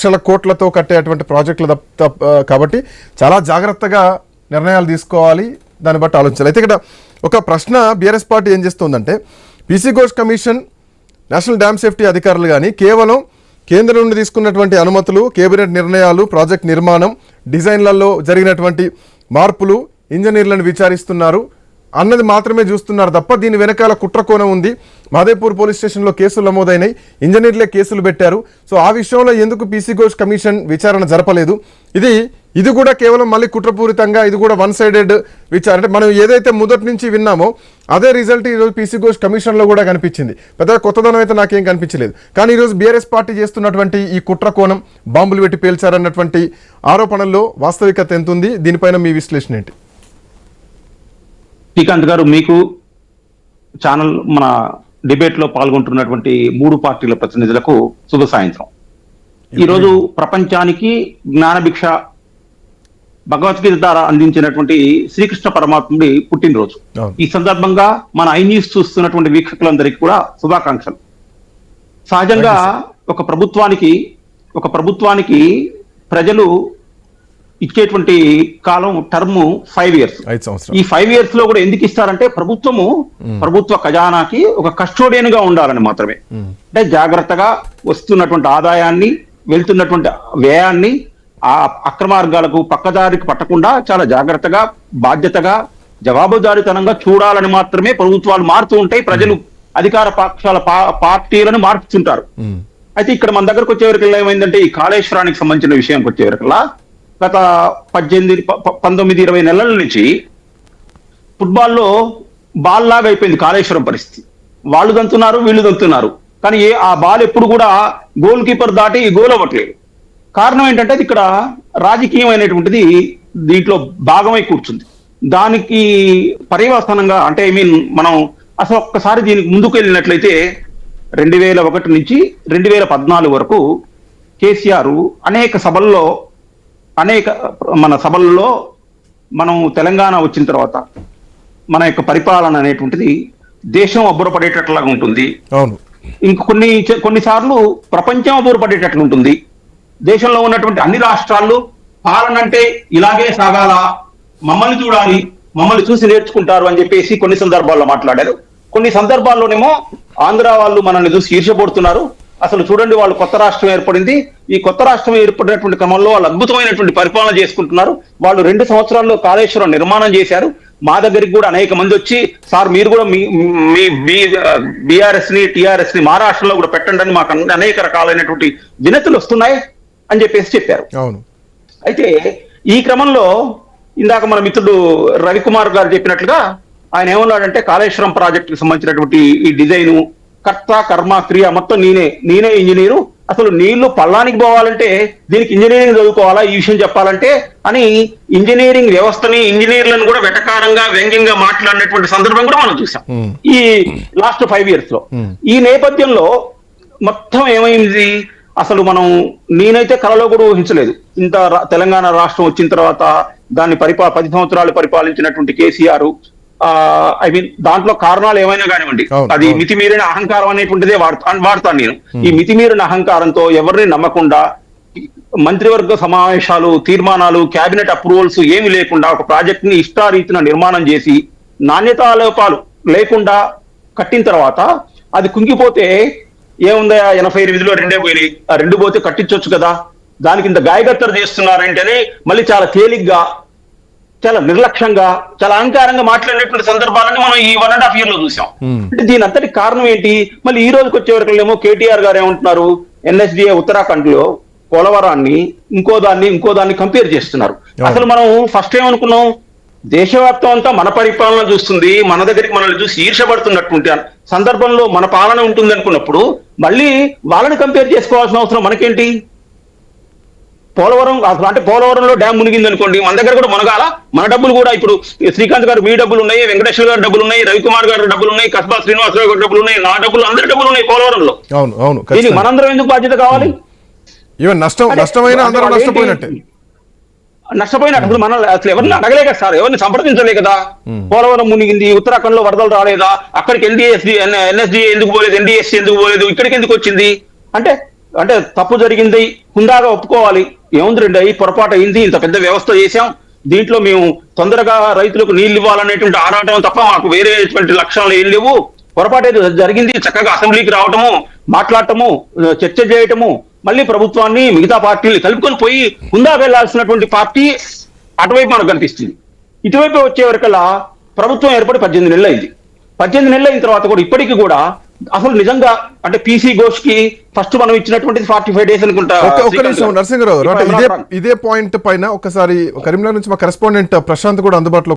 లక్షల కోట్లతో కట్టేటువంటి ప్రాజెక్టులు కాబట్టి చాలా జాగ్రత్తగా నిర్ణయాలు తీసుకోవాలి, దాన్ని బట్టి ఆలోచించాలి. అయితే ఇక్కడ ఒక ప్రశ్న బీఆర్ఎస్ పార్టీ ఏం చేస్తుందంటే, PC Ghosh commission, national dam safety అధికారులు కానీ కేవలం కేంద్రం నుండి తీసుకున్నటువంటి అనుమతులు, కేబినెట్ నిర్ణయాలు, ప్రాజెక్ట్ నిర్మాణం, డిజైన్లలో జరిగినటువంటి మార్పులు, ఇంజనీర్లను విచారిస్తున్నారు అన్నది మాత్రమే చూస్తున్నారు తప్ప దీని వెనకాల కుట్రకోణం ఉంది. మాదేపూర్ పోలీస్ స్టేషన్లో కేసులు నమోదైనాయి, ఇంజనీర్లే కేసులు పెట్టారు. సో ఆ విషయంలో ఎందుకు పీసీ ఘోష్ కమిషన్ విచారణ జరపలేదు? ఇది కూడా కేవలం మళ్ళీ కుట్రపూరితంగా, ఇది కూడా వన్ సైడెడ్ విచారణ. అంటే మనం ఏదైతే మొదటి నుంచి విన్నామో అదే రిజల్ట్ ఈరోజు పీసీ ఘోష్ కమిషన్లో కూడా కనిపించింది. పెద్దగా కొత్తదనం అయితే నాకేం కనిపించలేదు. కానీ ఈరోజు బీఆర్ఎస్ పార్టీ చేస్తున్నటువంటి ఈ కుట్రకోణం, బాంబులు పెట్టి పేల్చారన్నటువంటి ఆరోపణల్లో వాస్తవికత ఎంత ఉంది? దీనిపైన మీ విశ్లేషణ ఏంటి? శ్రీకాంత్ గారు, మీకు ఛానల్ మన డిబేట్ లో పాల్గొంటున్నటువంటి 3 పార్టీల ప్రతినిధులకు శుభ సాయంత్రం. ఈరోజు ప్రపంచానికి జ్ఞానభిక్ష భగవద్గీత ద్వారా అందించినటువంటి శ్రీకృష్ణ పరమాత్ముడి పుట్టినరోజు. ఈ సందర్భంగా మన ఐ న్యూస్ చూస్తున్నటువంటి వీక్షకులందరికీ కూడా శుభాకాంక్షలు. సహజంగా ఒక ప్రభుత్వానికి ప్రజలు ఇచ్చేటువంటి కాలం టర్మ్ 5 years. ఈ 5 years లో కూడా ఎందుకు ఇస్తారంటే ప్రభుత్వ ఖజానాకి ఒక కస్టోడియన్ గా ఉండాలని మాత్రమే. అంటే జాగ్రత్తగా వస్తున్నటువంటి ఆదాయాన్ని, వెళ్తున్నటువంటి వ్యయాన్ని ఆ అక్రమార్గాలకు పక్కదారికి పట్టకుండా చాలా జాగ్రత్తగా, బాధ్యతగా, జవాబుదారీతనంగా చూడాలని మాత్రమే ప్రభుత్వాలు మారుతూ ఉంటాయి. ప్రజలు అధికార పక్షాల పార్టీలను మార్చుతుంటారు. అయితే ఇక్కడ మన దగ్గరకు వచ్చేవరకల్లా ఏమైందంటే, ఈ కాళేశ్వరానికి సంబంధించిన విషయానికి వచ్చేవరకల్లా గత 19-20 నెలల నుంచి ఫుట్బాల్లో బాల్ లాగా అయిపోయింది కాళేశ్వరం పరిస్థితి. వాళ్ళు దంతున్నారు, వీళ్ళు దంతున్నారు, కానీ ఆ బాల్ ఎప్పుడు కూడా గోల్ కీపర్ దాటి గోల్ అవ్వట్లేదు. కారణం ఏంటంటే అది ఇక్కడ రాజకీయం అనేటువంటిది దీంట్లో భాగమై కూర్చుంది. దానికి పర్యవసానంగా అంటే మనం అసలు ఒక్కసారి దీనికి ముందుకు వెళ్ళినట్లయితే 2001 నుంచి 2014 వరకు కేసీఆర్ మన సభల్లో మనం తెలంగాణ వచ్చిన తర్వాత మన యొక్క పరిపాలన అనేటువంటిది దేశం అబ్బురపడేటట్లాగా ఉంటుంది. కొన్నిసార్లు ప్రపంచం అబ్బురపడేటట్లు ఉంటుంది. దేశంలో ఉన్నటువంటి అన్ని రాష్ట్రాల్లో పాలన అంటే ఇలాగే సాగాల, మమ్మల్ని చూడాలి, మమ్మల్ని చూసి నేర్చుకుంటారు అని చెప్పేసి కొన్ని సందర్భాల్లో మాట్లాడారు. కొన్ని సందర్భాల్లోనేమో ఆంధ్ర వాళ్ళు మనల్ని చూసి ఈర్ష్యపడుతున్నారు. అసలు చూడండి, వాళ్ళు కొత్త రాష్ట్రం ఏర్పడింది, ఈ కొత్త రాష్ట్రం ఏర్పడినటువంటి క్రమంలో వాళ్ళు అద్భుతమైనటువంటి పరిపాలన చేసుకుంటున్నారు. వాళ్ళు 2 సంవత్సరాల్లో కాళేశ్వరం నిర్మాణం చేశారు. మా దగ్గరికి కూడా అనేక మంది వచ్చి, సార్ మీరు కూడా మీ బీఆర్ఎస్ ని, టీఆర్ఎస్ ని మా రాష్ట్రంలో కూడా పెట్టండి అని మాకు అనేక రకాలైనటువంటి వినతులు వస్తున్నాయి అని చెప్పారు. అయితే ఈ క్రమంలో ఇందాక మన మిత్రుడు రవికుమార్ గారు చెప్పినట్లుగా ఆయన ఏమన్నాడంటే, కాళేశ్వరం ప్రాజెక్టుకి సంబంధించినటువంటి ఈ డిజైను, కర్త, కర్మ, క్రియ మొత్తం నేనే ఇంజనీరు, అసలు నీళ్లు పల్లానికి పోవాలంటే దీనికి ఇంజనీరింగ్ చదువుకోవాలా, ఈ విషయం చెప్పాలంటే అని ఇంజనీరింగ్ వ్యవస్థని, ఇంజనీర్లను కూడా వెటకారంగా, వ్యంగ్యంగా మాట్లాడినటువంటి సందర్భం కూడా మనం చూసాం ఈ లాస్ట్ 5 years లో. ఈ నేపథ్యంలో మొత్తం ఏమైంది, అసలు నేనైతే కలలో కూడా ఊహించలేదు ఇంత తెలంగాణ రాష్ట్రం వచ్చిన తర్వాత దాన్ని 10 సంవత్సరాలు పరిపాలించినటువంటి కేసీఆర్, దాంట్లో కారణాలు ఏమైనా కానివ్వండి, అది మితిమీరిన అహంకారం అనేటువంటిదే వాడతాను నేను. ఈ మితిమీరిన అహంకారంతో ఎవరిని నమ్మకుండా మంత్రివర్గ సమావేశాలు, తీర్మానాలు, కేబినెట్ అప్రూవల్స్ ఏమి లేకుండా ఒక ప్రాజెక్ట్ ని ఇష్టారీతిన నిర్మాణం చేసి నాణ్యతాలోపాలు లేకుండా కట్టిన తర్వాత అది కుంగిపోతే ఏముందా, 88లో 2 పోయినాయి, ఆ 2 పోతే కట్టించవచ్చు కదా, దానికి ఇంత గాయగత్తర చేస్తున్నారంటేనే మళ్ళీ చాలా తేలిగ్గా, చాలా నిర్లక్ష్యంగా, చాలా అహంకారంగా మాట్లాడినటువంటి సందర్భాలని మనం ఈ 1.5 year లో చూసాం. అంటే దీని అంతటి కారణం ఏంటి? మళ్ళీ ఈ రోజుకి వచ్చేవరకేమో కేటీఆర్ గారు ఏమంటున్నారు, NSDA ఉత్తరాఖండ్ లో పోలవరాన్ని ఇంకో దాన్ని కంపేర్ చేస్తున్నారు. అసలు మనం ఫస్ట్ ఏమనుకున్నాం, దేశవ్యాప్తం అంతా మన పరిపాలన చూస్తుంది, మన దగ్గరికి మనల్ని చూసి ఈర్షపడుతున్నటువంటి సందర్భంలో మన పాలన ఉంటుంది అనుకున్నప్పుడు మళ్ళీ వాళ్ళని కంపేర్ చేసుకోవాల్సిన అవసరం మనకేంటి? పోలవరం అంటే పోలవరంలో డ్యామ్ మునిగింది అనుకోండి, మన దగ్గర కూడా మునగాల, మన డబ్బులు కూడా ఇప్పుడు శ్రీకాంత్ గారు మీ డబ్బులు ఉన్నాయి, వెంకటేశ్వర గారి డబ్బులు ఉన్నాయి, రవికుమార్ గారి డబ్బులు ఉన్నాయి, కస్బా శ్రీనివాసరావు గారి డబ్బులు ఉన్నాయి, నా డబ్బులు, అందరి డబ్బులు ఉన్నాయి పోలవరంలో. దీనికి మనందరం ఎందుకు బాధ్యత కావాలి? నష్టపోయినట్టు అసలు మనం అసలు ఎవరిని అడగలే కదా సార్, ఎవరిని సంప్రదించలే కదా. పోలవరం మునిగింది, ఉత్తరాఖండ్ లో వరదలు రాలేదా, అక్కడికి NSDA ఎందుకు పోలేదు, NDSC ఎందుకు పోలేదు, ఇక్కడికి ఎందుకు వచ్చింది అంటే అంటే తప్పు జరిగింది హుందాగా ఒప్పుకోవాలి. ఏముంది రండి, ఈ పొరపాటు అయింది, ఇంత పెద్ద వ్యవస్థ చేశాం, దీంట్లో మేము తొందరగా రైతులకు నీళ్లు ఇవ్వాలనేటువంటి ఆరాటం తప్ప మాకు వేరేటువంటి లక్ష్యాలు ఏం లేవు. పొరపాటు ఏదో జరిగింది, చక్కగా అసెంబ్లీకి రావటము, మాట్లాడటము, చర్చ చేయటము, మళ్ళీ ప్రభుత్వాన్ని మిగతా పార్టీలు కలుపుకొని పోయి హుందా వెళ్లాల్సినటువంటి పార్టీ అటువైపు మనకు కనిపిస్తుంది. ఇటువైపు వచ్చే వరకల్లా ప్రభుత్వం ఏర్పడి 18 నెలలు అయింది. 18 నెలలు అయిన తర్వాత కూడా ఇప్పటికీ కూడా అసలు నిజంగా అంటే పీసీ ఘోష్ కి ఫస్ట్ మనం ఇచ్చినటువంటిది 45 days అనుకుంటా. ఒక్క నిమిషం నరసింహరావు, ఇదే పాయింట్ పైన ఒకసారి కరీంనగర్ నుంచి మా కరెస్పాండెంట్ ప్రశాంత్ కూడా అందుబాటులో